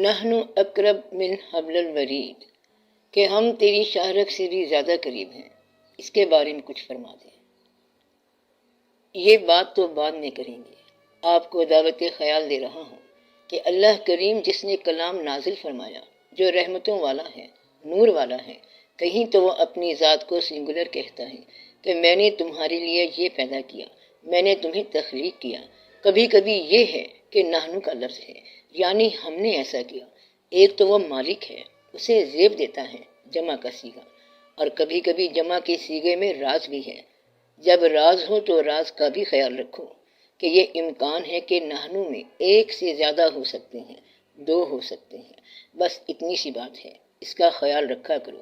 نحن اقرب من حبل الورید، کہ ہم تیری شاہرگ سے بھی زیادہ قریب ہیں، اس کے بارے میں کچھ فرما دیں۔ یہ بات تو بعد میں کریں گے، آپ کو دعوت خیال دے رہا ہوں کہ اللہ کریم جس نے کلام نازل فرمایا جو رحمتوں والا ہے، نور والا ہے، کہیں تو وہ اپنی ذات کو سنگولر کہتا ہے کہ میں نے تمہارے لیے یہ پیدا کیا، میں نے تمہیں تخلیق کیا۔ کبھی کبھی یہ ہے کہ نحن کا لفظ ہے، یعنی ہم نے ایسا کیا۔ ایک تو وہ مالک ہے، اسے زیب دیتا ہے، جمع کا صیغہ، اور کبھی کبھی جمع کے صیغے میں راز بھی ہے۔ جب راز ہو تو راز کا بھی خیال رکھو کہ یہ امکان ہے کہ نحن میں ایک سے زیادہ ہو سکتے ہیں، دو ہو سکتے ہیں، بس اتنی سی بات ہے، اس کا خیال رکھا کرو۔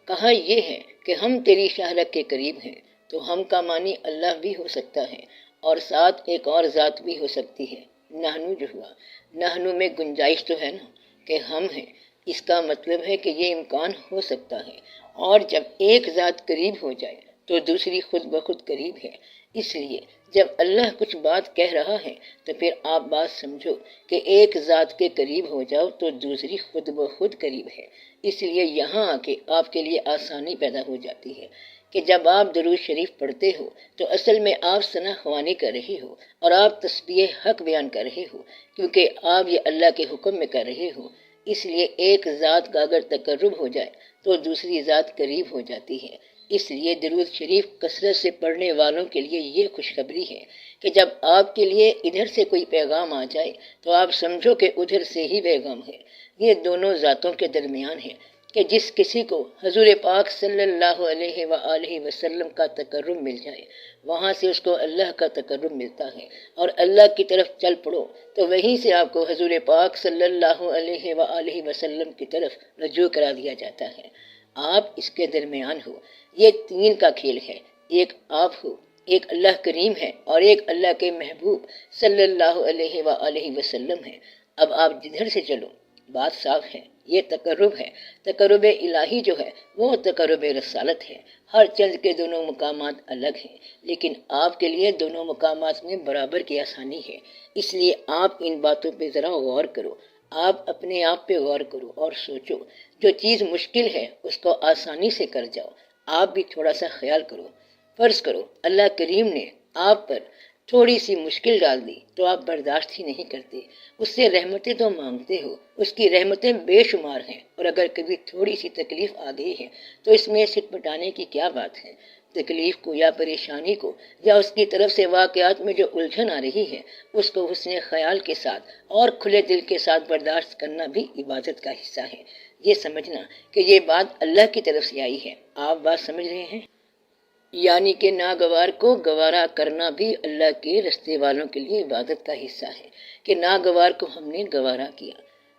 کہا یہ ہے کہ ہم تیری شاہرگ کے قریب ہیں، تو ہم کا معنی اللہ بھی ہو سکتا ہے، اور ساتھ ایک اور ذات بھی ہو سکتی ہے، نحن جو ہوا۔ نحن میں گنجائش تو ہے نا کہ ہم ہیں، اس کا مطلب ہے کہ یہ امکان ہو سکتا ہے، اور جب ایک ذات قریب ہو جائے تو دوسری خود بخود قریب ہے۔ اس لیے جب اللہ کچھ بات کہہ رہا ہے تو پھر آپ بات سمجھو کہ ایک ذات کے قریب ہو جاؤ تو دوسری خود بخود قریب ہے۔ اس لیے یہاں آ کے آپ کے لیے آسانی پیدا ہو جاتی ہے کہ جب آپ درود شریف پڑھتے ہو تو اصل میں آپ ثنا خوانی کر رہے ہو، اور آپ تسبیح حق بیان کر رہے ہو، کیونکہ آپ یہ اللہ کے حکم میں کر رہے ہو۔ اس لیے ایک ذات کا اگر تقرب ہو جائے تو دوسری ذات قریب ہو جاتی ہے۔ اس لیے درود شریف کثرت سے پڑھنے والوں کے لیے یہ خوشخبری ہے کہ جب آپ کے لیے ادھر سے کوئی پیغام آ جائے تو آپ سمجھو کہ ادھر سے ہی پیغام ہے۔ یہ دونوں ذاتوں کے درمیان ہے کہ جس کسی کو حضور پاک صلی اللہ علیہ وآلہ وسلم کا تقرب مل جائے، وہاں سے اس کو اللہ کا تقرب ملتا ہے، اور اللہ کی طرف چل پڑو تو وہیں سے آپ کو حضور پاک صلی اللہ علیہ وآلہ وسلم کی طرف رجوع کرا دیا جاتا ہے۔ آپ اس کے درمیان ہو، یہ تین کا کھیل ہے، ایک آپ ہو، ایک اللہ کریم ہے، اور ایک اللہ کے محبوب صلی اللہ علیہ وآلہ وسلم ہے۔ اب آپ جدھر سے چلو، بات صاف ہے، یہ تقرب ہے۔ تقرب الہی جو ہے وہ تقرب رسالت ہے۔ ہر چیز کے دونوں مقامات الگ ہیں، لیکن آپ کے لیے دونوں مقامات میں برابر کی آسانی ہے۔ اس لیے آپ ان باتوں پہ ذرا غور کرو، آپ اپنے آپ پہ غور کرو اور سوچو، جو چیز مشکل ہے اس کو آسانی سے کر جاؤ۔ آپ بھی تھوڑا سا خیال کرو، فرض کرو اللہ کریم نے آپ پر تھوڑی سی مشکل ڈال دی تو آپ برداشت ہی نہیں کرتے، اس سے رحمتیں تو مانگتے ہو، اس کی رحمتیں بے شمار ہیں، اور اگر کبھی تھوڑی سی تکلیف آ گئی ہے تو اس میں سٹ پٹانے کی کیا بات ہے؟ تکلیف کو یا پریشانی کو یا اس کی طرف سے واقعات میں جو الجھن آ رہی ہے اس کو حسن خیال کے ساتھ اور کھلے دل کے ساتھ برداشت کرنا بھی عبادت کا حصہ ہے۔ یہ سمجھنا کہ یہ بات اللہ کی طرف سے آئی ہے۔ آپ بات سمجھ رہے ہیں؟ یعنی کہ ناگوار کو گوارا کرنا بھی اللہ کے رستے والوں کے لیے عبادت کا حصہ ہے، کہ ناگوار کو ہم نے گوارا کیا۔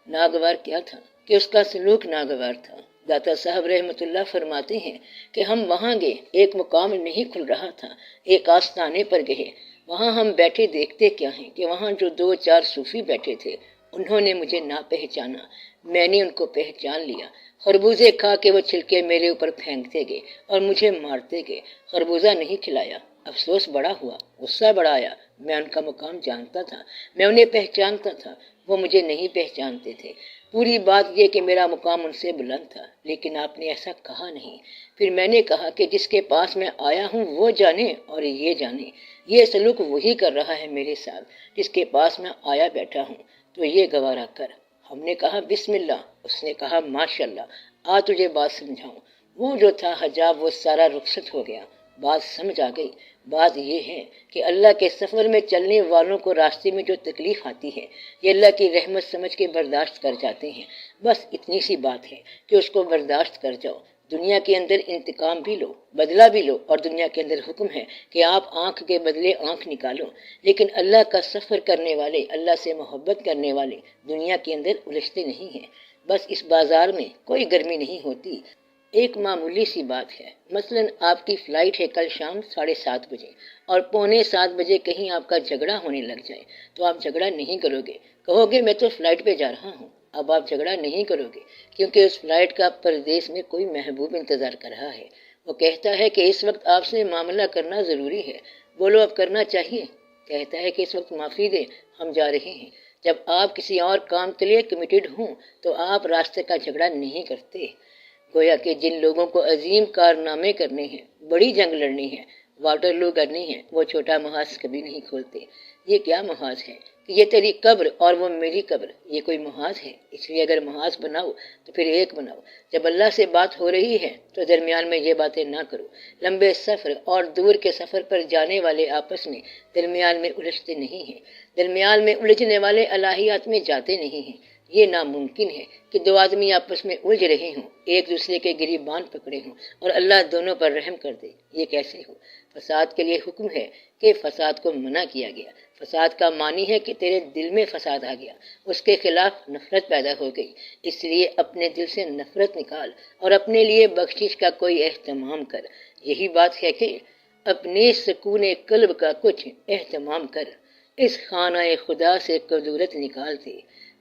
ناگوار کیا تھا؟ کہ اس کا سلوک ناگوار تھا۔ داتا صاحب رحمۃ اللہ فرماتے ہیں کہ ہم وہاں گئے، ایک مقام نہیں کھل رہا تھا، ایک آستانے پر گئے، وہاں ہم بیٹھے، دیکھتے کیا ہیں کہ وہاں جو دو چار صوفی بیٹھے تھے انہوں نے مجھے نہ پہچانا، میں نے ان کو پہچان لیا۔ خربوزے کھا کے وہ چھلکے میرے اوپر پھینکتے گئے اور مجھے مارتے گئے، خربوزہ نہیں کھلایا۔ افسوس بڑا ہوا، غصہ بڑا آیا، میں ان کا مقام جانتا تھا، میں انہیں پہچانتا تھا، وہ مجھے نہیں پہچانتے تھے۔ پوری بات یہ کہ میرا مقام ان سے بلند تھا، لیکن آپ نے ایسا کہا نہیں۔ پھر میں نے کہا کہ جس کے پاس میں آیا ہوں وہ جانے اور یہ جانے، یہ سلوک وہی کر رہا ہے میرے ساتھ جس کے پاس میں آیا بیٹھا ہوں، تو یہ گوارا کر۔ ہم نے کہا بسم اللہ، اس نے کہا ماشاءاللہ، تجھے بات سمجھاؤں۔ وہ جو تھا حجاب وہ سارا رخصت ہو گیا، بات سمجھ آ گئی۔ بات یہ ہے کہ اللہ کے سفر میں چلنے والوں کو راستے میں جو تکلیف آتی ہے یہ اللہ کی رحمت سمجھ کے برداشت کر جاتے ہیں، بس اتنی سی بات ہے کہ اس کو برداشت کر جاؤ۔ دنیا کے اندر انتقام بھی لو، بدلہ بھی لو، اور دنیا کے اندر حکم ہے کہ آپ آنکھ کے بدلے آنکھ نکالو، لیکن اللہ کا سفر کرنے والے، اللہ سے محبت کرنے والے دنیا کے اندر الجھتے نہیں ہیں۔ بس اس بازار میں کوئی گرمی نہیں ہوتی۔ ایک معمولی سی بات ہے، مثلا آپ کی فلائٹ ہے کل شام 7:30 بجے، اور 6:45 بجے کہیں آپ کا جھگڑا ہونے لگ جائے تو آپ جھگڑا نہیں کرو گے، کہو گے میں تو فلائٹ پہ جا رہا ہوں۔ اب آپ جھگڑا نہیں کرو گے کیونکہ اس فلائٹ کا پردیس میں کوئی محبوب انتظار کر رہا ہے، وہ کہتا ہے کہ اس وقت آپ سے معاملہ کرنا ضروری ہے، بولو اب کرنا چاہیے، کہتا ہے کہ اس وقت معافی دے، ہم جا رہے ہیں۔ جب آپ کسی اور کام کے لیے کمیٹڈ ہوں تو آپ راستے کا جھگڑا نہیں کرتے۔ گویا کہ جن لوگوں کو عظیم کارنامے کرنے ہیں، بڑی جنگ لڑنی ہے، واٹر لو کرنی ہے، وہ چھوٹا محاذ کبھی نہیں کھولتے۔ یہ کیا محاذ ہے کہ یہ تیری قبر اور وہ میری قبر، یہ کوئی محاذ ہے؟ اس لیے اگر محاذ بناؤ تو پھر ایک بناؤ۔ جب اللہ سے بات ہو رہی ہے تو درمیان میں یہ باتیں نہ کرو۔ لمبے سفر اور دور کے سفر پر جانے والے آپس میں درمیان میں الجھتے نہیں ہیں، درمیان میں الجھنے والے الہیات میں جاتے نہیں ہیں۔ یہ ناممکن ہے کہ دو آدمی آپس میں الجھ رہے ہوں، ایک دوسرے کے گریبان پکڑے ہوں اور اللہ دونوں پر رحم کر دے۔ یہ کیسے ہو؟ فساد کے لیے حکم ہے کہ فساد کو منع کیا گیا۔ فساد کا معنی ہے کہ تیرے دل میں فساد آ گیا، اس کے خلاف نفرت پیدا ہو گئی۔ اس لیے اپنے دل سے نفرت نکال اور اپنے لیے بخشش کا کوئی اہتمام کر۔ یہی بات ہے کہ اپنے سکون قلب کا کچھ اہتمام کر۔ اس خانہ خدا سے قدورت نکال دے،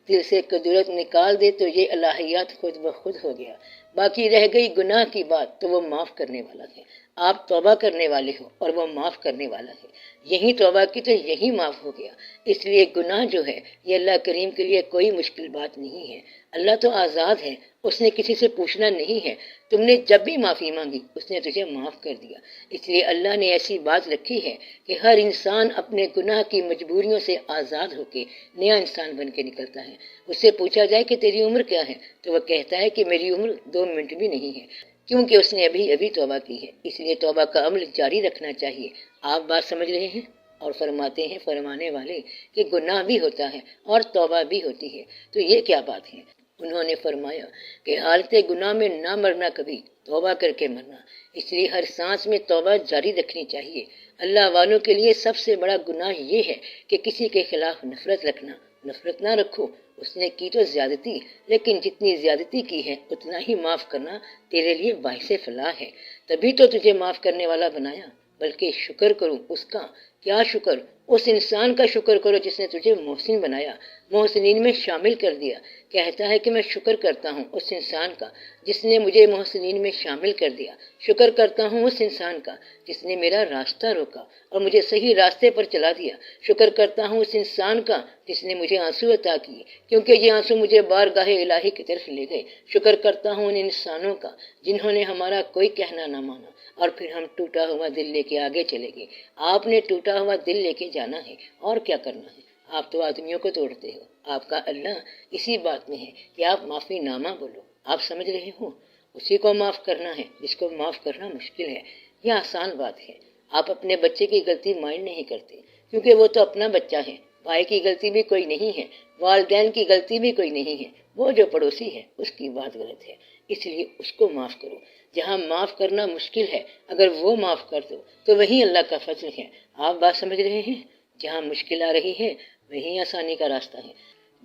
دل سے قدورت نکال دے تو یہ الہیات خود بخود ہو گیا۔ باقی رہ گئی گناہ کی بات تو وہ معاف کرنے والا ہے۔ آپ توبہ کرنے والے ہو اور وہ معاف کرنے والا ہے۔ یہی توبہ کی تو یہی معاف ہو گیا۔ اس لیے گناہ جو ہے یہ اللہ کریم کے لیے کوئی مشکل بات نہیں ہے۔ اللہ تو آزاد ہے، اس نے کسی سے پوچھنا نہیں ہے۔ تم نے جب بھی معافی مانگی اس نے تجھے معاف کر دیا۔ اس لیے اللہ نے ایسی بات رکھی ہے کہ ہر انسان اپنے گناہ کی مجبوریوں سے آزاد ہو کے نیا انسان بن کے نکلتا ہے۔ اس سے پوچھا جائے کہ تیری عمر کیا ہے تو وہ کہتا ہے کہ میری عمر 2 منٹ بھی نہیں ہے، کیونکہ اس نے ابھی توبہ کی ہے۔ اس لیے توبہ کا عمل جاری رکھنا چاہیے۔ آپ بات سمجھ رہے ہیں؟ اور فرماتے ہیں فرمانے والے کہ گناہ بھی ہوتا ہے اور توبہ بھی ہوتی ہے، تو یہ کیا بات ہے؟ انہوں نے فرمایا کہ حالت گناہ میں نہ مرنا، کبھی توبہ کر کے مرنا۔ اس لیے ہر سانس میں توبہ جاری رکھنی چاہیے۔ اللہ والوں کے لیے سب سے بڑا گناہ یہ ہے کہ کسی کے خلاف نفرت رکھنا۔ نفرت نہ رکھو، اس نے کی تو زیادتی، لیکن جتنی زیادتی کی ہے اتنا ہی معاف کرنا تیرے لیے باعث فلاح ہے۔ تبھی تو تجھے معاف کرنے والا بنایا۔ بلکہ شکر کرو اس کا۔ کیا شکر؟ اس انسان کا شکر کرو جس نے تجھے محسن بنایا، محسنین میں شامل کر دیا۔ کہتا ہے کہ میں شکر کرتا ہوں اس انسان کا جس نے مجھے محسنین میں شامل کر دیا۔ شکر کرتا ہوں اس انسان کا جس نے میرا راستہ روکا اور مجھے صحیح راستے پر چلا دیا۔ شکر کرتا ہوں اس انسان کا جس نے مجھے آنسو عطا کیے، کیونکہ یہ آنسو مجھے بارگاہ الہی کی طرف لے گئے۔ شکر کرتا ہوں ان انسانوں کا جنہوں نے ہمارا کوئی کہنا نہ مانا اور پھر ہم ٹوٹا ہوا دل لے کے آگے چلے گئے۔ آپ نے ٹوٹا ہوا دل لے کے جانا ہے اور کیا کرنا ہے؟ آپ تو آدمیوں کو توڑتے ہو۔ آپ کا اللہ اسی بات میں ہے کہ آپ معافی نامہ بولو۔ آپ سمجھ رہے ہو؟ اسی کو معاف کرنا ہے جس کو معاف کرنا مشکل ہے۔ یہ آسان بات ہے۔ آپ اپنے بچے کی غلطی مائنڈ نہیں کرتے کیونکہ وہ تو اپنا بچہ ہے۔ بھائی کی غلطی بھی کوئی نہیں ہے، والدین کی غلطی بھی کوئی نہیں ہے، وہ جو پڑوسی ہے اس کی بات غلط ہے، اس لیے اس کو معاف کرو۔ جہاں معاف کرنا مشکل ہے اگر وہ معاف کر دو تو وہی اللہ کا فضل ہے۔ آپ بات سمجھ رہے ہیں؟ جہاں مشکل آ رہی ہے وہی آسانی کا راستہ ہے۔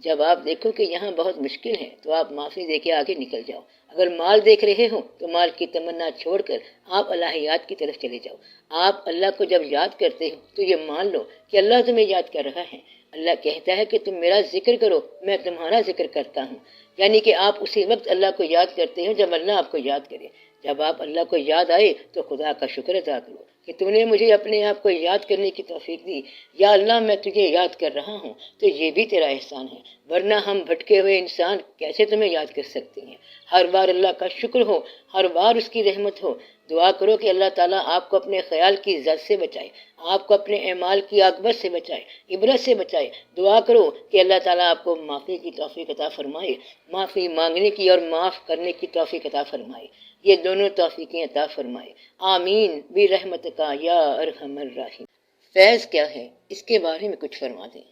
جب آپ دیکھو کہ یہاں بہت مشکل ہے تو آپ معافی دے کے آگے نکل جاؤ۔ اگر مال دیکھ رہے ہو تو مال کی تمنا چھوڑ کر آپ الہیات کی طرف چلے جاؤ۔ آپ اللہ کو جب یاد کرتے ہو تو یہ مان لو کہ اللہ تمہیں یاد کر رہا ہے۔ اللہ کہتا ہے کہ تم میرا ذکر کرو، میں تمہارا ذکر کرتا ہوں۔ یعنی کہ آپ اسی وقت اللہ کو یاد کرتے ہو جب اللہ آپ کو یاد کرے۔ جب آپ اللہ کو یاد آئے تو خدا کا شکر ادا کرو کہ تم نے مجھے اپنے آپ کو یاد کرنے کی توفیق دی۔ یا اللہ میں تجھے یاد کر رہا ہوں تو یہ بھی تیرا احسان ہے، ورنہ ہم بھٹکے ہوئے انسان کیسے تمہیں یاد کر سکتے ہیں؟ ہر بار اللہ کا شکر ہو، ہر بار اس کی رحمت ہو۔ دعا کرو کہ اللہ تعالیٰ آپ کو اپنے خیال کی زد سے بچائے، آپ کو اپنے اعمال کی عاقبت سے بچائے، عبرت سے بچائے۔ دعا کرو کہ اللہ تعالیٰ آپ کو معافی کی توفیق عطا فرمائے، معافی مانگنے کی اور معاف کرنے کی توفیق عطا فرمائے۔ یہ دونوں توفیقیں عطا فرمائے۔ آمین برحمت کا یا ارحم الراحمین۔ فیض کیا ہے اس کے بارے میں کچھ فرما دیں۔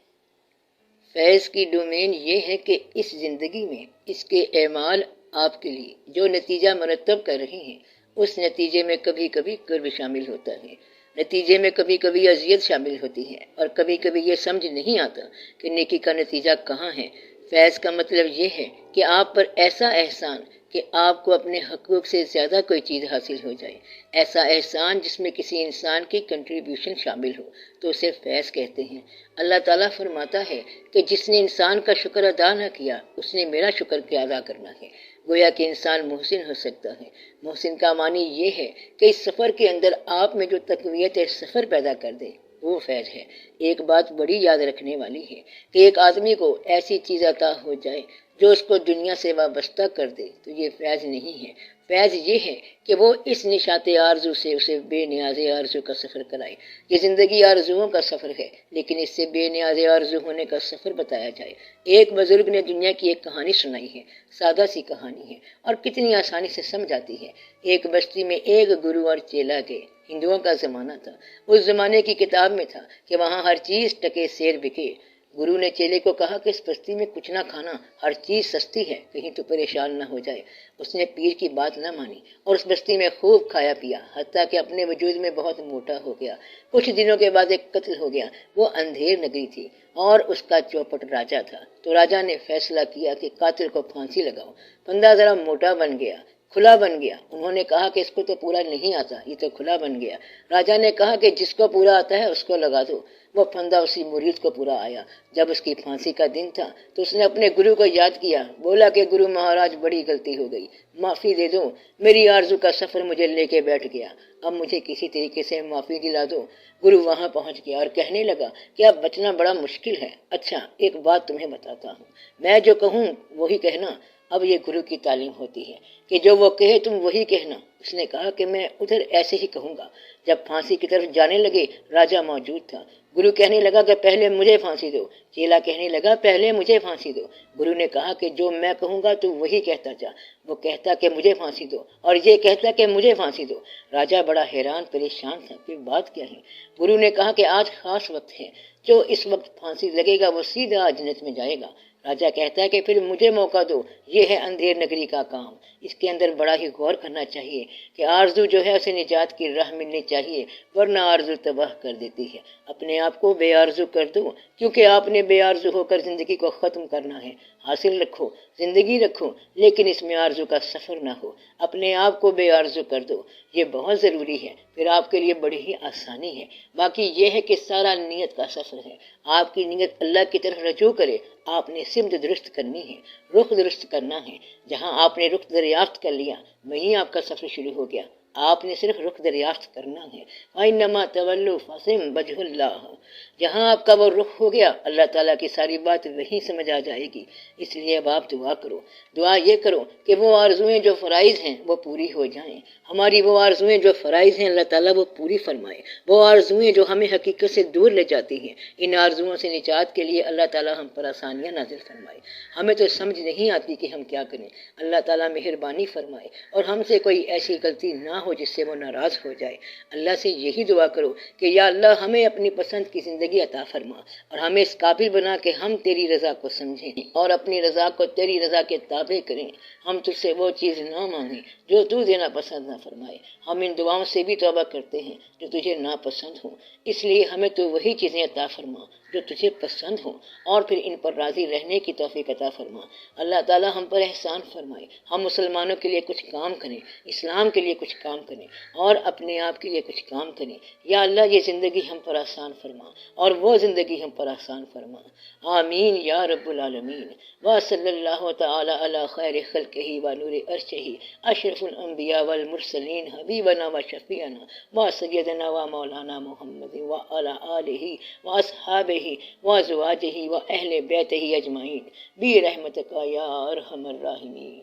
فیض کی ڈومین یہ ہے کہ اس زندگی میں اس کے اعمال آپ کے لیے جو نتیجہ مرتب کر رہے ہیں اس نتیجے میں کبھی کبھی قرب شامل ہوتا ہے، نتیجے میں کبھی کبھی اذیت شامل ہوتی ہے، اور کبھی کبھی یہ سمجھ نہیں آتا کہ نیکی کا نتیجہ کہاں ہے۔ فیض کا مطلب یہ ہے کہ آپ پر ایسا احسان کہ آپ کو اپنے حقوق سے زیادہ کوئی چیز حاصل ہو جائے، ایسا احسان جس میں کسی انسان کی کنٹریبیوشن شامل ہو، تو اسے فیض کہتے ہیں۔ اللہ تعالیٰ فرماتا ہے کہ جس نے انسان کا شکر ادا نہ کیا اس نے میرا شکر کیا ادا کرنا ہے۔ گویا کہ انسان محسن ہو سکتا ہے۔ محسن کا معنی یہ ہے کہ اس سفر کے اندر آپ میں جو تقویت سفر پیدا کر دے، وہ فیض ہے۔ ایک بات بڑی یاد رکھنے والی ہے کہ ایک آدمی کو ایسی چیز عطا ہو جائے جو اس کو دنیا سے وابستہ کر دے تو یہ فیض نہیں ہے۔ فیض یہ ہے کہ وہ اس نشاط آرزو سے اسے بے نیاز آرزو کا سفر کرائے۔ یہ زندگی آرزوؤں کا سفر ہے، لیکن اس سے بے نیاز آرزو ہونے کا سفر بتایا جائے۔ ایک بزرگ نے دنیا کی ایک کہانی سنائی ہے، سادہ سی کہانی ہے اور کتنی آسانی سے سمجھ آتی ہے۔ ایک بستی میں ایک گرو اور چیلا گئے۔ ہندوؤں کا زمانہ تھا۔ اس زمانے کی کتاب میں تھا کہ وہاں ہر چیز ٹکے سیر بکے۔ گرو نے چیلے کو کہا کہ اس بستی میں کچھ نہ کھانا، ہر چیز سستی ہے، کہیں تو پریشان نہ ہو جائے۔ اس نے پیر کی بات نہ مانی اور اس بستی میں خوب کھایا پیا، حتیٰ کہ اپنے وجود میں بہت موٹا ہو گیا۔ کچھ دنوں کے بعد ایک قتل ہو گیا۔ وہ اندھیر نگری تھی اور اس کا چوپٹ راجا تھا، تو راجا نے فیصلہ کیا کہ قاتل کو پھانسی لگاؤ۔ بندہ ذرا موٹا بن گیا، کھلا بن گیا۔ انہوں نے کہا کہ اس کو تو پورا نہیں آتا، یہ تو کھلا بن گیا۔ راجا نے کہا کہ جس کو پورا آتا ہے اس کو لگا دو۔ وہ پھندا اسی مرید کو پورا آیا۔ جب اس کی پھانسی کا دن تھا تو اس نے اپنے گرو کو یاد کیا، بولا کہ گرو مہاراج بڑی غلطی ہو گئی، معافی دے دو، میری آرزو کا سفر مجھے لے کے بیٹھ گیا، اب مجھے کسی طریقے سے معافی دلا دو۔ گرو وہاں پہنچ گیا اور کہنے لگا کہ اب بچنا بڑا مشکل ہے۔ اچھا ایک بات تمہیں بتاتا ہوں، میں جو کہوں وہی کہنا۔ اب یہ گرو کی تعلیم ہوتی ہے کہ جو وہ کہے تم وہی کہنا۔ اس نے کہا کہ میں ادھر ایسے ہی کہوں گا۔ جب پھانسی کی طرف جانے لگے، راجا موجود تھا۔ گرو کہنے لگا کہ پہلے مجھے پھانسی دو۔ چیلا کہنے لگا پہلے مجھے پھانسی دو۔ گرو نے کہا کہ جو میں کہوں گا تو وہی کہتا جا۔ وہ کہتا کہ مجھے پھانسی دو اور یہ کہتا کہ مجھے پھانسی دو۔ راجا بڑا حیران پریشان تھا کہ بات کیا ہے۔ گرو نے کہا کہ آج خاص وقت ہے، جو اس وقت پھانسی لگے گا وہ سیدھا جنت میں جائے گا۔ راجا کہتا ہے کہ پھر مجھے موقع دو، یہ ہے اندھیر نگری کا کام۔ اس کے اندر بڑا ہی غور کرنا چاہیے کہ آرزو جو ہے اسے نجات کی راہ ملنی چاہیے، ورنہ آرزو تباہ کر دیتی ہے۔ اپنے آپ کو بے آرزو کر دو، کیونکہ آپ نے بے آرزو ہو کر زندگی کو ختم کرنا ہے۔ حاصل رکھو، زندگی رکھو، لیکن اس میں آرزو کا سفر نہ ہو۔ اپنے آپ کو بے آرزو کر دو، یہ بہت ضروری ہے، پھر آپ کے لیے بڑی ہی آسانی ہے۔ باقی یہ ہے کہ سارا نیت کا سفر ہے۔ آپ کی نیت اللہ کی طرف رجوع کرے۔ آپ نے سمت درست کرنی ہے، رخ درست کرنا ہے۔ جہاں آپ نے رخ دریافت کر لیا وہیں آپ کا سفر شروع ہو گیا۔ آپ نے صرف رخ دریافت کرنا ہے۔ وَإِنَّمَا تَوَلُّوا فَثَمَّ وَجْهُ اللَّهِ۔ جہاں آپ کا وہ رخ ہو گیا اللہ تعالیٰ کی ساری بات وہیں سمجھ آ جائے گی۔ اس لیے اب آپ دعا کرو، دعا یہ کرو کہ وہ آرزویں جو فرائض ہیں وہ پوری ہو جائیں۔ ہماری وہ آرزویں جو فرائض ہیں اللہ تعالیٰ وہ پوری فرمائے۔ وہ آرزویں جو ہمیں حقیقت سے دور لے جاتی ہیں، ان آرزوؤں سے نجات کے لیے اللہ تعالیٰ ہم پر آسانیاں نازل فرمائے۔ ہمیں تو سمجھ نہیں آتی کہ ہم کیا کریں۔ اللہ تعالیٰ مہربانی فرمائے اور ہم سے کوئی ایسی غلطی نہ ہو جس سے وہ ناراض ہو جائے۔ اللہ سے یہی دعا کرو کہ یا اللہ ہمیں اپنی پسند کی زندگی عطا فرما اور ہمیں اس قابل بنا کہ ہم تیری رضا کو سمجھیں اور اپنی رضا کو تیری رضا کے تابع کریں۔ ہم تجھ سے وہ چیز نہ مانگیں جو تو دینا پسند نہ فرمائے۔ ہم ان دعاؤں سے بھی توبہ کرتے ہیں جو تجھے ناپسند ہوں، اس لیے ہمیں تو وہی چیزیں عطا فرما جو تجھے پسند ہوں اور پھر ان پر راضی رہنے کی توفیق عطا فرما۔ اللہ تعالیٰ ہم پر احسان فرمائے، ہم مسلمانوں کے لیے کچھ کام کریں، اسلام کے لیے کچھ کام کریں اور اپنے آپ کے لیے کچھ کام کریں۔ یا اللہ یہ زندگی ہم پر آسان فرما اور وہ زندگی ہم پر آسان فرما۔ آمین یا رب العالمین۔ وصلی اللہ تعالی علی خیر خلقہ و نور عرشہ اشرف الانبیاء والمرسلین حبیبنا و شفیعنا و سیدنا و مولانا محمد و علی آلہ و اصحابہ و ازواجہ و اہل بیتہ اجمعین برحمتک یا ارحم الراحمین۔